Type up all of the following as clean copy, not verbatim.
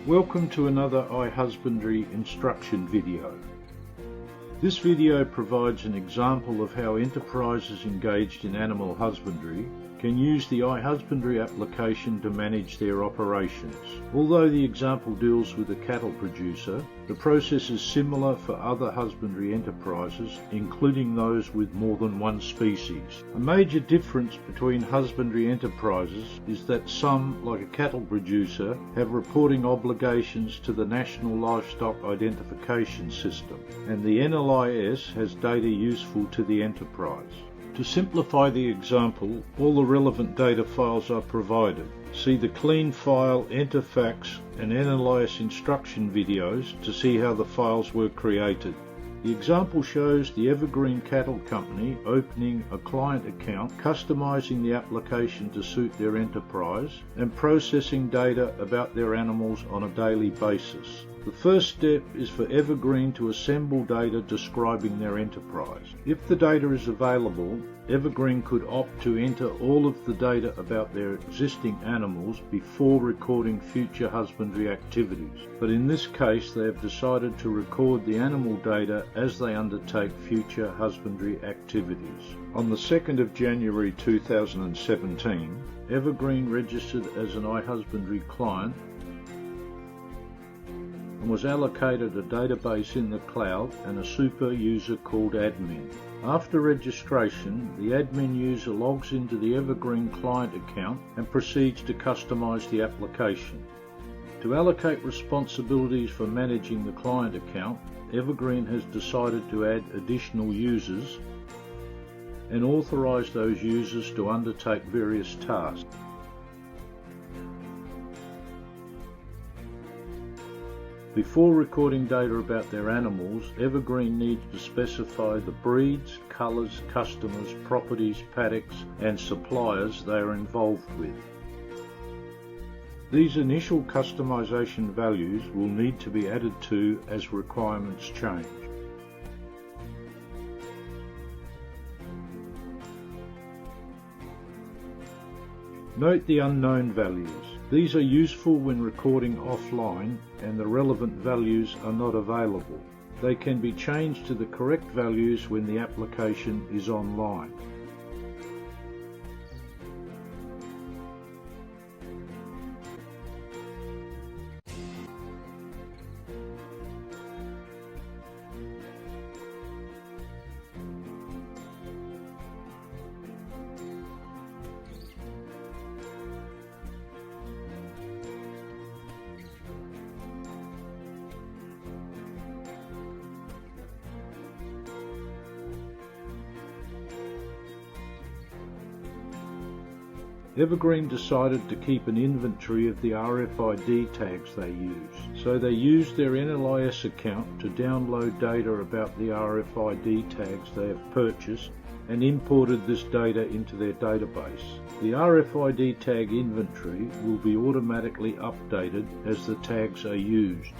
Welcome to another iHusbandry instruction video. This video provides an example of how enterprises engaged in animal husbandry can use the iHusbandry application to manage their operations. Although the example deals with a cattle producer, the process is similar for other husbandry enterprises, including those with more than one species. A major difference between husbandry enterprises is that some, like a cattle producer, have reporting obligations to the National Livestock Identification System, and the NLIS has data useful to the enterprise. To simplify the example, all the relevant data files are provided. See the clean file, enter facts and NLIS instruction videos to see how the files were created. The example shows the Evergreen Cattle Company opening a client account, customizing the application to suit their enterprise, and processing data about their animals on a daily basis. The first step is for Evergreen to assemble data describing their enterprise. If the data is available, Evergreen could opt to enter all of the data about their existing animals before recording future husbandry activities. But in this case, they have decided to record the animal data as they undertake future husbandry activities. On the 2nd of January 2017, Evergreen registered as an iHusbandry client and was allocated a database in the cloud and a super user called admin. After registration, the admin user logs into the Evergreen client account and proceeds to customize the application. To allocate responsibilities for managing the client account, Evergreen has decided to add additional users and authorize those users to undertake various tasks. Before recording data about their animals, Evergreen needs to specify the breeds, colours, customers, properties, paddocks and suppliers they are involved with. These initial customization values will need to be added to as requirements change. Note the unknown values. These are useful when recording offline and the relevant values are not available. They can be changed to the correct values when the application is online. Evergreen decided to keep an inventory of the RFID tags they use, so they used their NLIS account to download data about the RFID tags they have purchased and imported this data into their database. The RFID tag inventory will be automatically updated as the tags are used.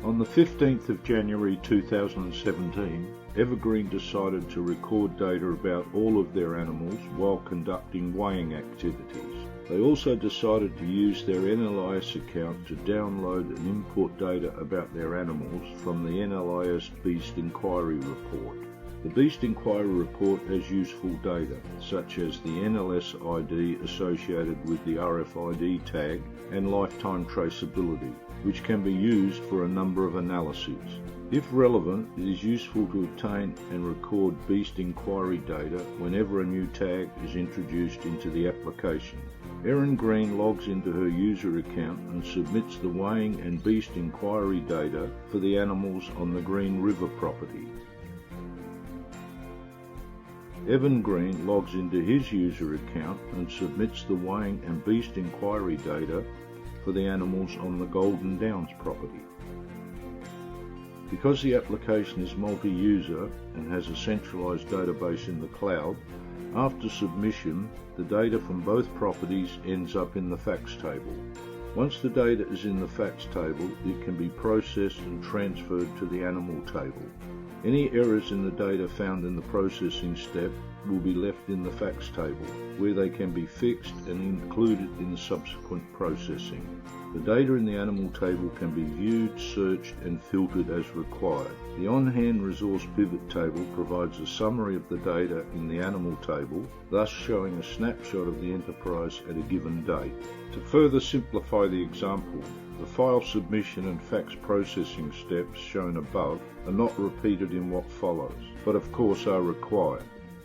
On the 15th of January 2017, Evergreen decided to record data about all of their animals while conducting weighing activities. They also decided to use their NLIS account to download and import data about their animals from the NLIS Beast Inquiry Report. The Beast Inquiry Report has useful data, such as the NLS ID associated with the RFID tag and lifetime traceability, which can be used for a number of analyses. If relevant, it is useful to obtain and record Beast Inquiry data whenever a new tag is introduced into the application. Erin Green logs into her user account and submits the weighing and Beast Inquiry data for the animals on the Green River property. Evan Green logs into his user account and submits the weighing and Beast Inquiry data for the animals on the Golden Downs property. Because the application is multi-user and has a centralized database in the cloud, after submission, the data from both properties ends up in the facts table. Once the data is in the facts table, it can be processed and transferred to the animal table. Any errors in the data found in the processing step will be left in the facts table, where they can be fixed and included in subsequent processing. The data in the animal table can be viewed, searched and filtered as required. The on-hand resource pivot table provides a summary of the data in the animal table, thus showing a snapshot of the enterprise at a given date. To further simplify the example, the file submission and fax processing steps shown above are not repeated in what follows, but of course are required.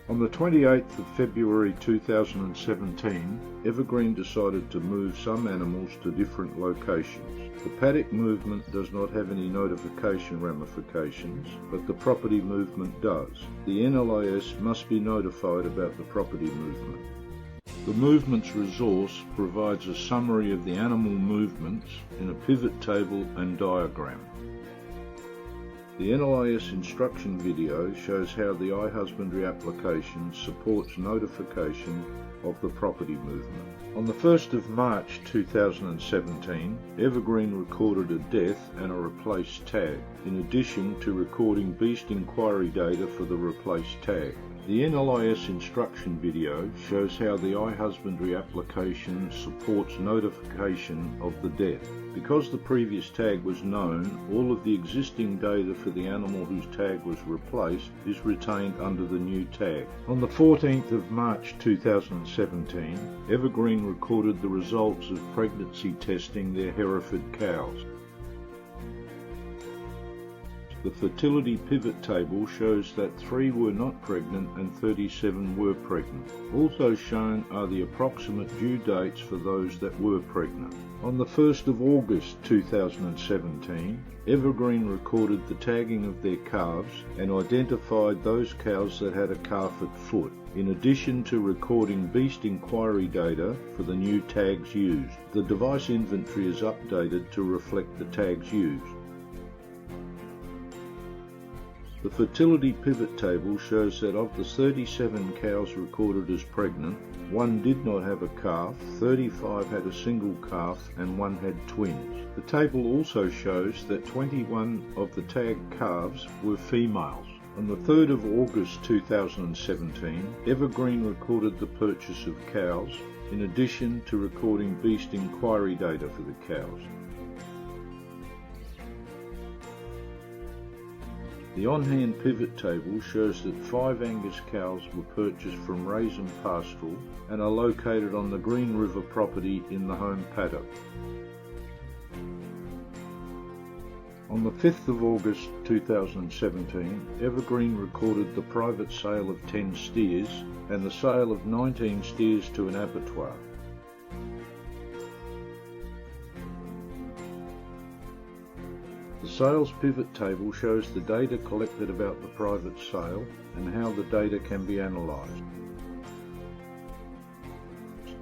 On the 28th of February 2017, Evergreen decided to move some animals to different locations. The paddock movement does not have any notification ramifications, but the property movement does. The NLIS must be notified about the property movement. The movements resource provides a summary of the animal movements in a pivot table and diagram. The NLIS instruction video shows how the iHusbandry application supports notification of the property movement. On the 1st of March 2017, Evergreen recorded a death and a replaced tag, in addition to recording beast inquiry data for the replaced tag. The NLIS instruction video shows how the iHusbandry application supports notification of the death. Because the previous tag was known, all of the existing data for the animal whose tag was replaced is retained under the new tag. On the 14th of March 2017, Evergreen recorded the results of pregnancy testing their Hereford cows. The fertility pivot table shows that 3 were not pregnant and 37 were pregnant. Also shown are the approximate due dates for those that were pregnant. On the 1st of August 2017, Evergreen recorded the tagging of their calves and identified those cows that had a calf at foot, in addition to recording beast inquiry data for the new tags used. The device inventory is updated to reflect the tags used. The fertility pivot table shows that of the 37 cows recorded as pregnant, 1 did not have a calf, 35 had a single calf and 1 had twins. The table also shows that 21 of the tagged calves were females. On the 3rd of August 2017, Evergreen recorded the purchase of cows, in addition to recording beast inquiry data for the cows. The on-hand pivot table shows that 5 Angus cows were purchased from Raisin Pastoral and are located on the Green River property in the home paddock. On the 5th of August 2017, Evergreen recorded the private sale of 10 steers and the sale of 19 steers to an abattoir. The sales pivot table shows the data collected about the private sale and how the data can be analysed.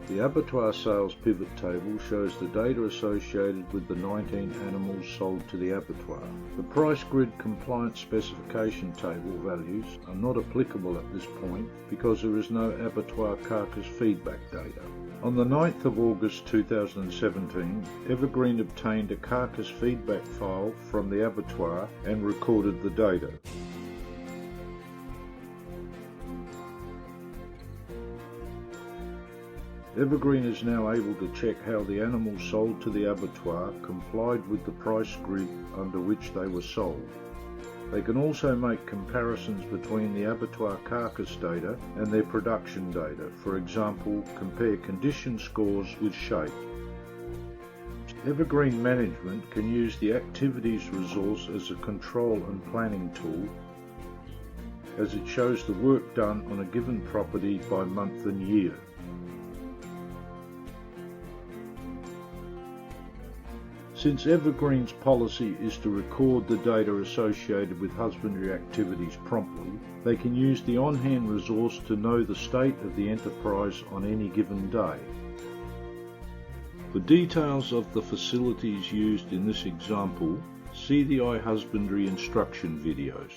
The abattoir sales pivot table shows the data associated with the 19 animals sold to the abattoir. The price grid compliance specification table values are not applicable at this point because there is no abattoir carcass feedback data. On the 9th of August 2017, Evergreen obtained a carcass feedback file from the abattoir and recorded the data. Evergreen is now able to check how the animals sold to the abattoir complied with the price grid under which they were sold. They can also make comparisons between the abattoir carcass data and their production data. For example, compare condition scores with shape. Evergreen Management can use the Activities resource as a control and planning tool, as it shows the work done on a given property by month and year. Since Evergreen's policy is to record the data associated with husbandry activities promptly, they can use the on-hand resource to know the state of the enterprise on any given day. For details of the facilities used in this example, see the iHusbandry instruction videos.